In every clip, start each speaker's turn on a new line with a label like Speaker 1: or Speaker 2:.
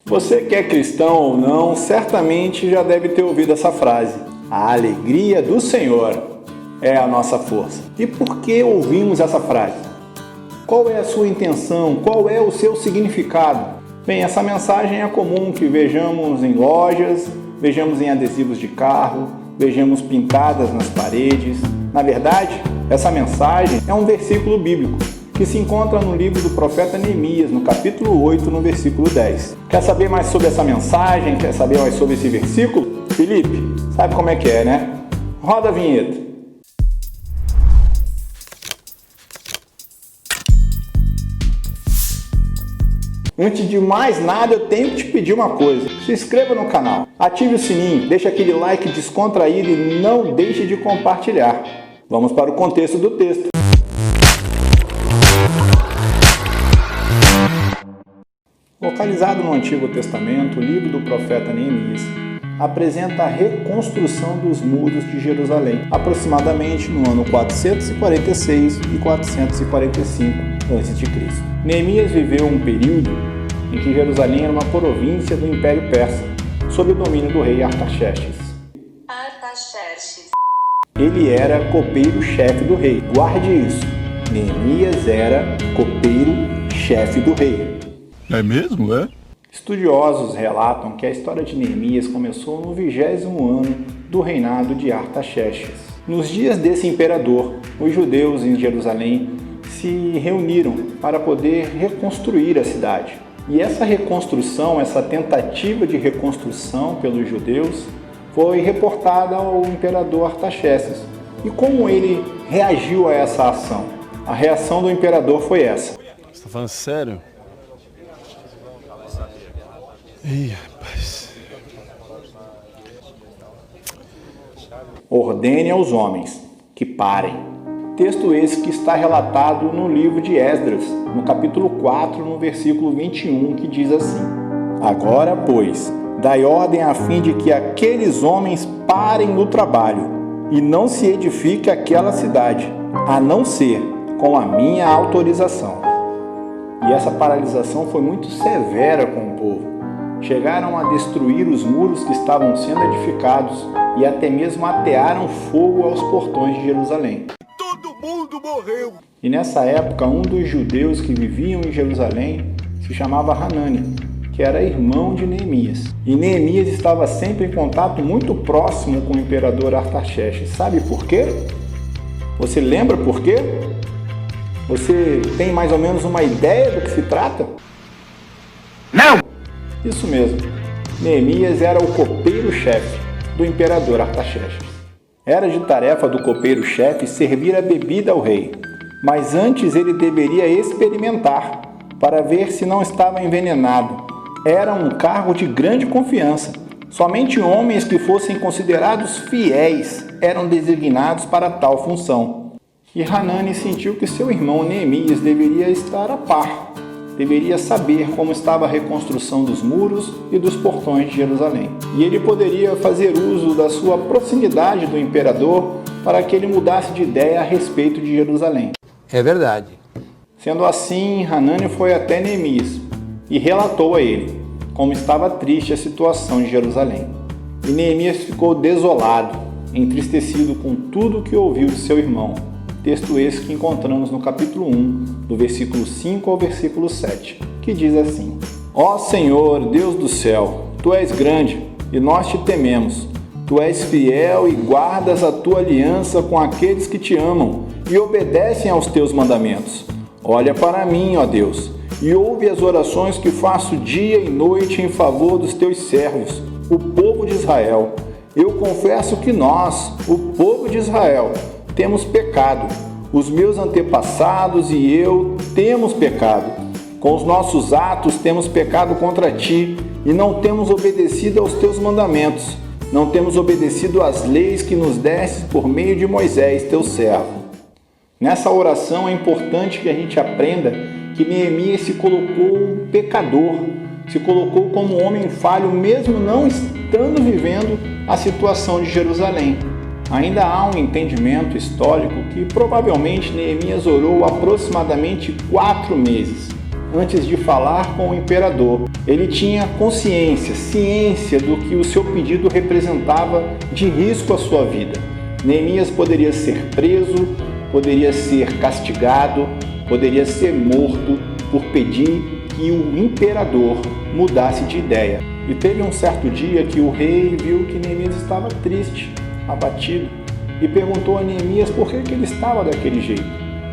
Speaker 1: Você que é cristão ou não, certamente já deve ter ouvido essa frase. A alegria do Senhor é a nossa força. E por que ouvimos essa frase? Qual é a sua intenção? Qual é o seu significado? Bem, essa mensagem é comum que vejamos em lojas, vejamos em adesivos de carro, vejamos pintadas nas paredes. Na verdade, essa mensagem é um versículo bíblico que se encontra no livro do profeta Neemias, no capítulo 8, no versículo 10. Quer saber mais sobre essa mensagem? Quer saber mais sobre esse versículo? Felipe, sabe como é que é, né? Roda a vinheta. Antes de mais nada, eu tenho que te pedir uma coisa. Se inscreva no canal, ative o sininho, deixa aquele like descontraído e não deixe de compartilhar. Vamos para o contexto do texto. Localizado no Antigo Testamento, o livro do profeta Neemias apresenta a reconstrução dos muros de Jerusalém, aproximadamente no ano 446 e 445 a.C. Neemias viveu um período em que Jerusalém era uma província do Império Persa, sob o domínio do rei Artaxerxes. Ele era copeiro-chefe do rei. Guarde isso. Neemias era copeiro-chefe do rei.
Speaker 2: É mesmo, é?
Speaker 1: Estudiosos relatam que a história de Neemias começou no 20º ano do reinado de Artaxerxes. Nos dias desse imperador, os judeus em Jerusalém se reuniram para poder reconstruir a cidade. E essa reconstrução, essa tentativa de reconstrução pelos judeus, foi reportada ao imperador Artaxerxes. E como ele reagiu a essa ação? A reação do imperador foi essa.
Speaker 2: Você está falando sério? Ih, rapaz.
Speaker 1: Ordene aos homens que parem. Texto esse que está relatado no livro de Esdras, no capítulo 4, no versículo 21, que diz assim: Agora, pois, dai ordem a fim de que aqueles homens parem no trabalho e não se edifique aquela cidade, a não ser com a minha autorização. E essa paralisação foi muito severa com o povo. Chegaram a destruir os muros que estavam sendo edificados e até mesmo atearam fogo aos portões de Jerusalém.
Speaker 2: Todo mundo morreu!
Speaker 1: E nessa época, um dos judeus que viviam em Jerusalém se chamava Hanani, que era irmão de Neemias. E Neemias estava sempre em contato muito próximo com o imperador Artaxerxes. Sabe por quê? Você lembra por quê? Você tem mais ou menos uma ideia do que se trata?
Speaker 2: Não!
Speaker 1: Isso mesmo. Neemias era o copeiro-chefe do imperador Artaxerxes. Era de tarefa do copeiro-chefe servir a bebida ao rei, mas antes ele deveria experimentar para ver se não estava envenenado. Era um cargo de grande confiança. Somente homens que fossem considerados fiéis eram designados para tal função. E Hanani sentiu que seu irmão Neemias deveria estar a par, deveria saber como estava a reconstrução dos muros e dos portões de Jerusalém. E ele poderia fazer uso da sua proximidade do imperador para que ele mudasse de ideia a respeito de Jerusalém.
Speaker 3: É verdade.
Speaker 1: Sendo assim, Hanani foi até Neemias e relatou a ele como estava triste a situação de Jerusalém. E Neemias ficou desolado, entristecido com tudo que ouviu de seu irmão. Texto esse que encontramos no capítulo 1, do versículo 5 ao versículo 7, que diz assim: Ó Senhor, Deus do céu, Tu és grande e nós te tememos. Tu és fiel e guardas a Tua aliança com aqueles que te amam e obedecem aos Teus mandamentos. Olha para mim, ó Deus, e ouve as orações que faço dia e noite em favor dos Teus servos, o povo de Israel. Eu confesso que nós, o povo de Israel, temos pecado. Os meus antepassados e eu temos pecado. Com os nossos atos temos pecado contra Ti e não temos obedecido aos Teus mandamentos. Não temos obedecido às leis que nos destes por meio de Moisés, Teu servo. Nessa oração é importante que a gente aprenda que Neemias se colocou pecador, se colocou como homem falho, mesmo não estando vivendo a situação de Jerusalém. Ainda há um entendimento histórico que provavelmente Neemias orou aproximadamente 4 meses. antes de falar com o imperador. Ele tinha consciência, ciência do que o seu pedido representava de risco à sua vida. Neemias poderia ser preso, poderia ser castigado, poderia ser morto por pedir que o imperador mudasse de ideia. E teve um certo dia que o rei viu que Neemias estava triste, abatido, e perguntou a Neemias por que ele estava daquele jeito.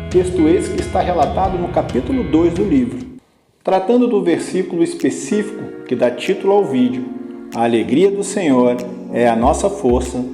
Speaker 1: Texto esse que está relatado no capítulo 2 do livro. Tratando do versículo específico que dá título ao vídeo, a alegria do Senhor é a nossa força,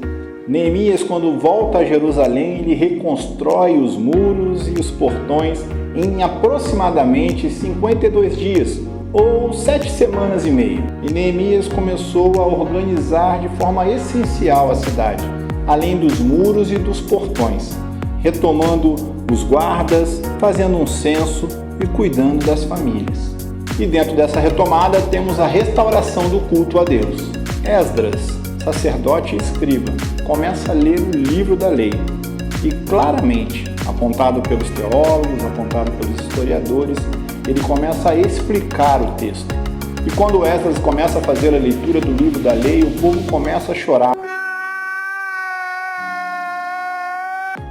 Speaker 1: Neemias, quando volta a Jerusalém, ele reconstrói os muros e os portões em aproximadamente 52 dias, ou 7 semanas e meia. E Neemias começou a organizar de forma essencial a cidade, além dos muros e dos portões, retomando os guardas, fazendo um censo e cuidando das famílias. E dentro dessa retomada temos a restauração do culto a Deus. Esdras, sacerdote e escriba, começa a ler o livro da lei e claramente, apontado pelos teólogos, apontado pelos historiadores, ele começa a explicar o texto. E quando Esdras começa a fazer a leitura do livro da lei, o povo começa a chorar,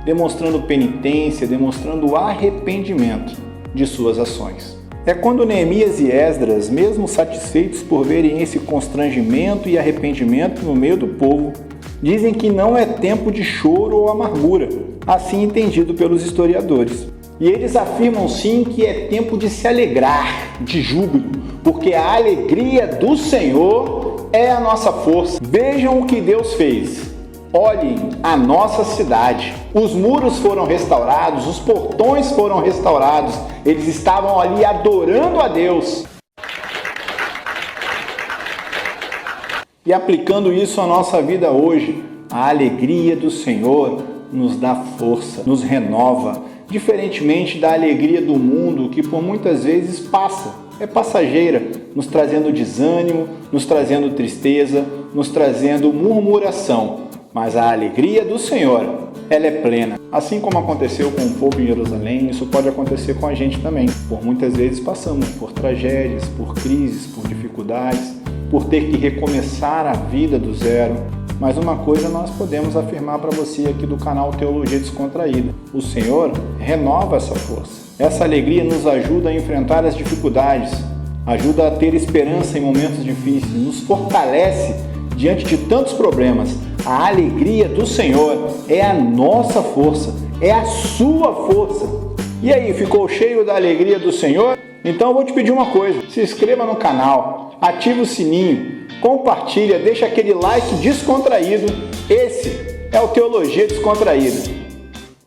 Speaker 1: demonstrando penitência, demonstrando arrependimento de suas ações. É quando Neemias e Esdras, mesmo satisfeitos por verem esse constrangimento e arrependimento no meio do povo, dizem que não é tempo de choro ou amargura, assim entendido pelos historiadores. E eles afirmam sim que é tempo de se alegrar, de júbilo, porque a alegria do Senhor é a nossa força. Vejam o que Deus fez. Olhem a nossa cidade. Os muros foram restaurados, os portões foram restaurados. Eles estavam ali adorando a Deus. E aplicando isso à nossa vida hoje, a alegria do Senhor nos dá força, nos renova, diferentemente da alegria do mundo que por muitas vezes passa, é passageira, nos trazendo desânimo, nos trazendo tristeza, nos trazendo murmuração. Mas a alegria do Senhor, ela é plena. Assim como aconteceu com o povo em Jerusalém, isso pode acontecer com a gente também. Por muitas vezes passamos por tragédias, por crises, por dificuldades, por ter que recomeçar a vida do zero. Mas uma coisa nós podemos afirmar para você aqui do canal Teologia Descontraída. O Senhor renova essa força. Essa alegria nos ajuda a enfrentar as dificuldades, ajuda a ter esperança em momentos difíceis, nos fortalece diante de tantos problemas. A alegria do Senhor é a nossa força, é a sua força. E aí, ficou cheio da alegria do Senhor? Então eu vou te pedir uma coisa, se inscreva no canal, ative o sininho, compartilha, deixa aquele like descontraído. Esse é o Teologia Descontraída.